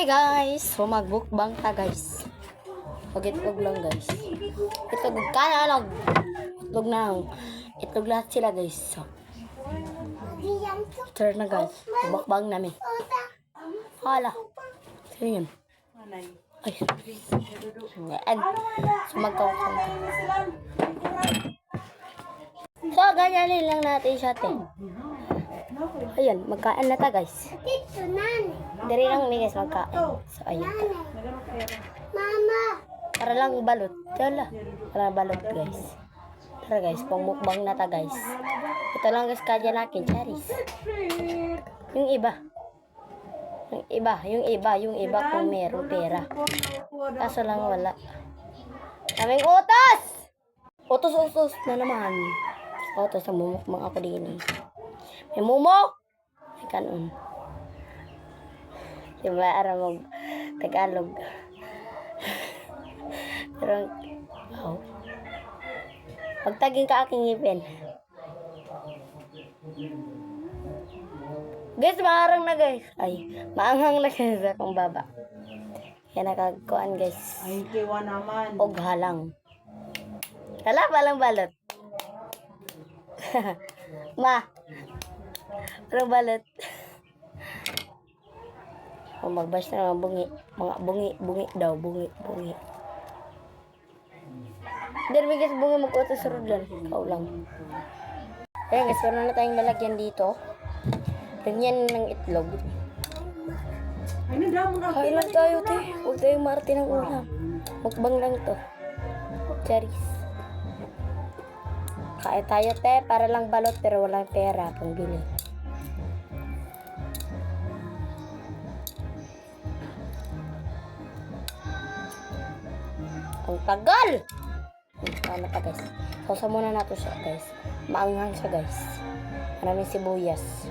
Hi guys! So magbukbang ta guys. Pag-itlog lang guys. Itlog kanan. Itlog na. Itlog lahat sila guys. So, turn na guys. Bukbang namin. Hala. Sino yun? Ay. Ayan. So magkawakang ka. So ganyanin lang natin siya ayan, magkain na ta guys. Dari lang ni guys magkain. So ayun. Mama. Para lang balot. Tala. Para balot guys. Tara guys, pangmukbang na ta guys. Ito lang guys kadya nakin, Charis. Yung iba. Yung iba kung meron pera. Kaso lang wala. Kaming utos! Utos na naman. Utos na mumukbang ako din eh. May mumo! May kanon. Diba, ara mag Tagalog. Pero, wow. Pagtaging ka aking ngipin. Guys, maarang na guys. Ay, maanghang na guys akong baba. Kaya nakagkuhan guys. Ay, kiwa naman. Og halang. Kala, balang balot. Ma. Parang balot. O magbash na mga bungi. Mga bungi daw. Bungi. Then may guys bungi mag-auto sa rodan. Ikaw lang. Ayan guys, meron na tayong lalagyan dito. Ganyan ng itlog. Ay, nandaw mo na. Kain lang tayo, te. Huwag tayong marte ng ulam. Mukbang lang to. Charis. Kain tayo, te. Para lang balot pero walang pera pang bili. Ang tagal! Ano pa guys? Sausa muna natin siya guys. Maanghang siya guys. Maraming sibuyas.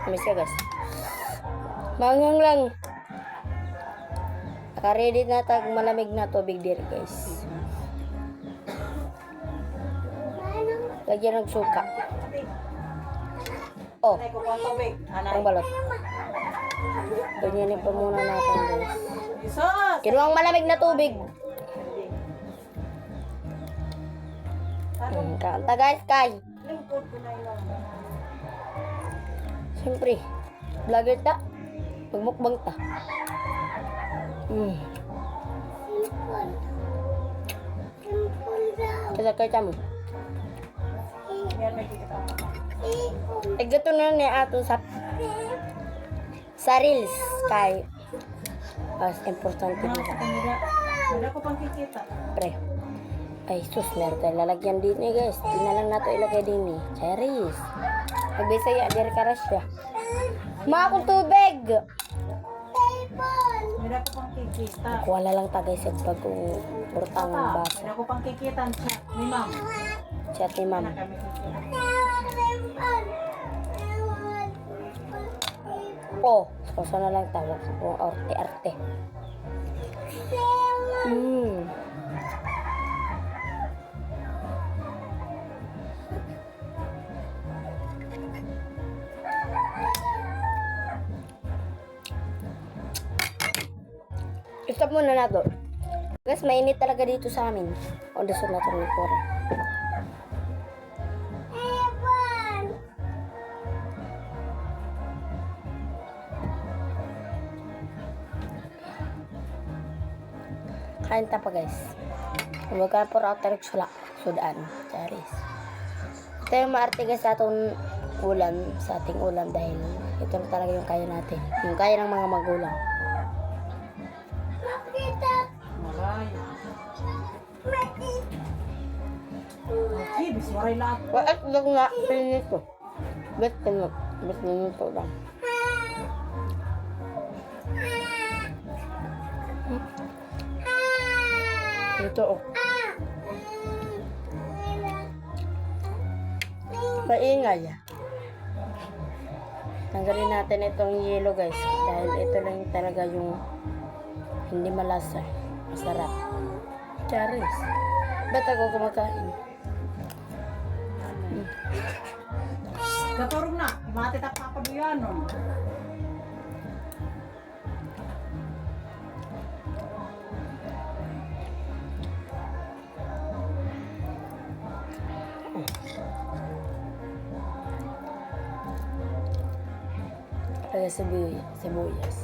Ano siya guys? Manghang lang. Naka-ready na tag malamig na tubig dito guys. Lagyan ng suka. Oh, Ay, kukuha tubig. Anay. ang balot. Ganyanin pa muna natin guys. Isos! Kinuha ang malamig na tubig. Kanta guys, kay. Lingkod ko na ilang. Siyempre, vlogger ta. Magmukbang ta. Kaya mo. Yan, may kikita mo. Ito na ni ato sa reels kay mas importante Mga nila. sa kanila. Wala ko pang kikita. Pre. Ay, sus, meron tayo lalagyan din eh guys. Di na lang nato ilagay din eh. Charis. Pagbisaya, diri ka rasya. Ma akong tubig! Wala ko pang kikita. Kuha na lang tagay sa pag-urtang baso. Wala ko pang kikita. Ni ma'am. Chat ni ma'am. Wala kami kikita. Oh, sausa na lang tawag sa kung arte-arte. Stop muna na to. Guys, mainit talaga dito sa amin. O, dasod na ito ng pura. Kain ta pa guys. Huwag ka po router sudan. Charis. Ito yung maarte guys sa atong ulam. Sa ating ulam dahil ito talaga yung kaya natin. Yung kaya ng mga magulang. Maray. Okay, biswaray lahat. Bakit lang nga pinit ko? Bet nito lang. Ito oh. Maingay. Tanggalin natin itong yelo guys. Dahil ito lang talaga yung hindi malasa. Masarap. Charis. Ba't ako kumakain? Katurog na. Mati tak papaduyan nun. Kaya sibuyas.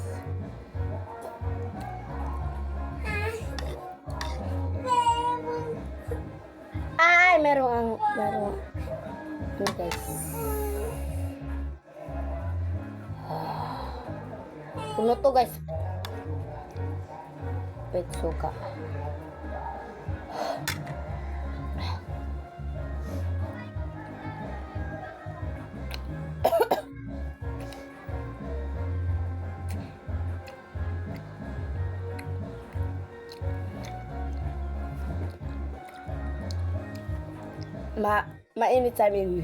Ay, merong ano guys. Puno to guys. Wait, suka. Mainit sa amin.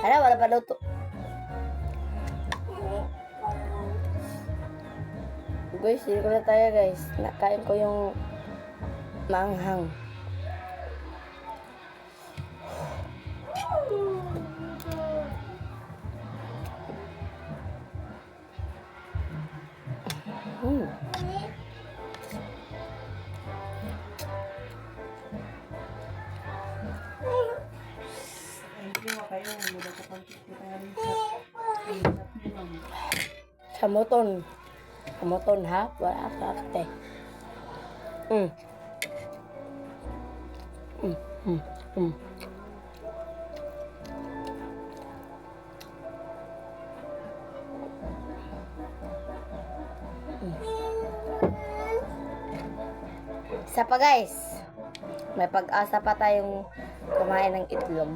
Hala, wala pa luto. Guys, hindi ko na tayo guys. Nakain ko yung maanghang. Thank you kayo. Mula ko pang kikita rin sa ma'am. Samuton ha? Wala ka ate. Isa pa guys. May pag-asa pa tayong kumain ng itlog.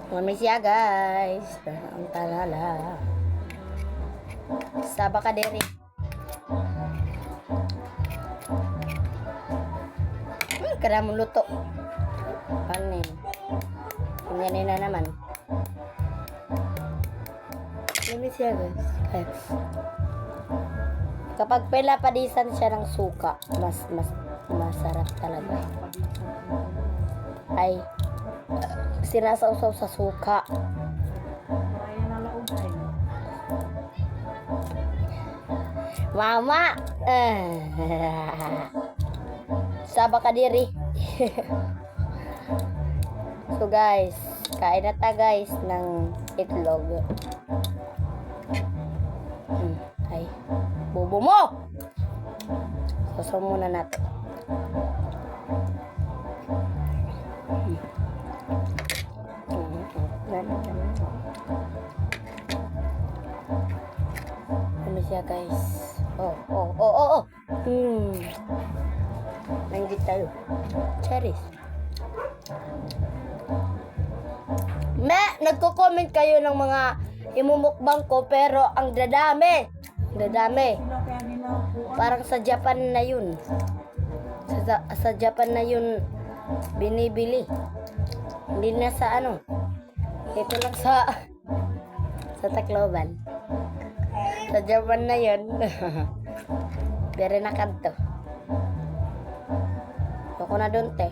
Mami siya guys. Ang talala. Saba ka diri. Kada mo luto. Panin. Ganyan na naman. Mami siya guys. Kapag pinapadisan siya ng suka, mas masarap talaga. Ay, sinasausaw sa suka. Kaya nalaugay. Mama! Saba ka diri. So guys, kain na ta guys ng itlog. Ay, bobo mo! Sasaw muna natin. Ano siya guys? Oh. Nanggit tayo. Cherries. Nagko-comment kayo ng mga imumukbang ko pero ang dadami. Dadami. Sila kaya nila po. Parang sa Japan na yun. Sa Japan na yun binibili. Hindi na sa ano. Ito lang sa Tacloban. Sa Japan na yun. Pero nakanto. Ako na doon te.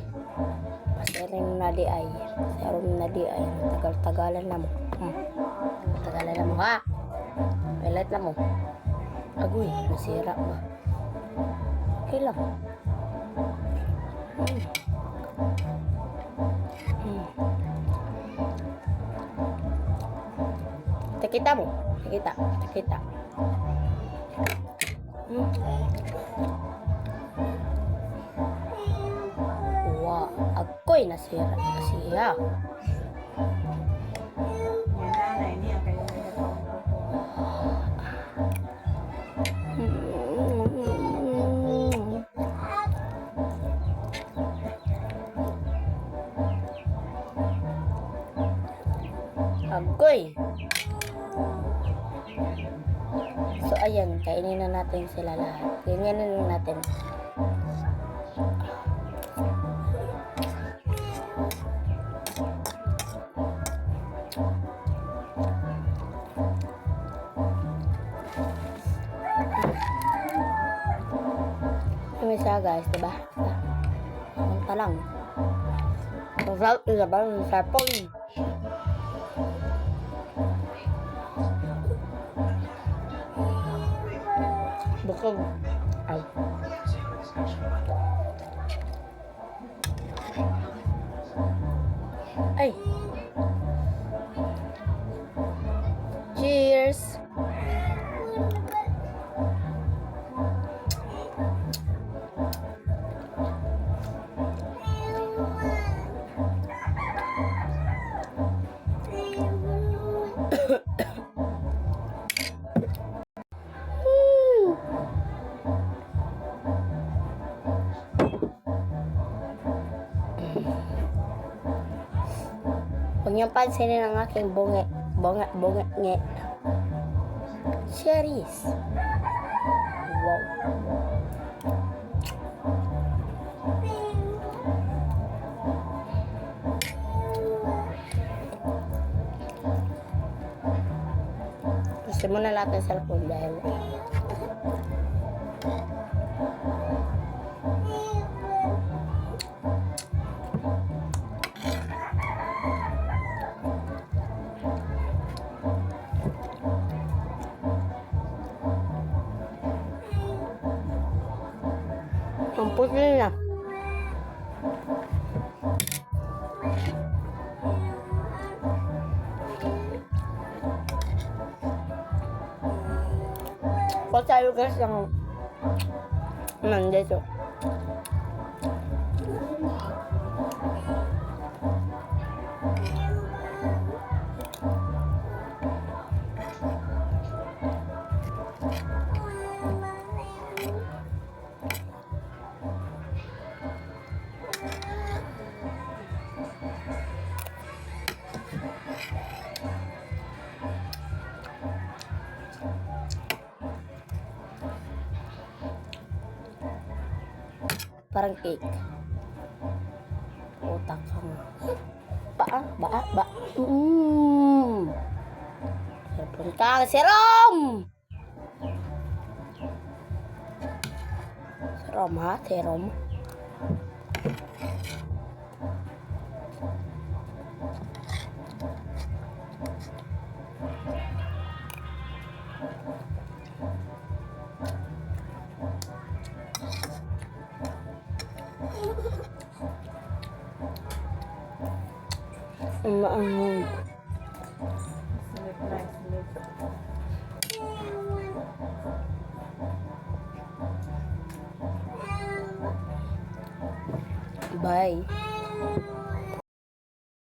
Masaring na di ay. Masaring na di ay. Tagal-tagalan na mo. Tagalan na mo ha. Pilit na mo. Agoy, nasira ba? Okay lang. Kita mo. Kita. Wow, agoy nasira siya. Yan nanay niya kayo nila po. Agoy! So, ayan. Kainin na natin sila lahat. Ganyanin na natin. Yung isa guys, diba? Punta lang. Ang sarap nila ba? Ang sarapon. Bukog. Ay. Ay. Cheers. Huwag niyong pansinin ang aking bunge. Bunge. Cherries. Wow. Gusto mo na lahat ng cellphone dahil ang puti na. Kung tayo guys ang nandito. Parang cake. Utak kang. Ba. Punta si Rom! Si Rom ha? Si Rom. Maangang. Slip, nice slip. Bye.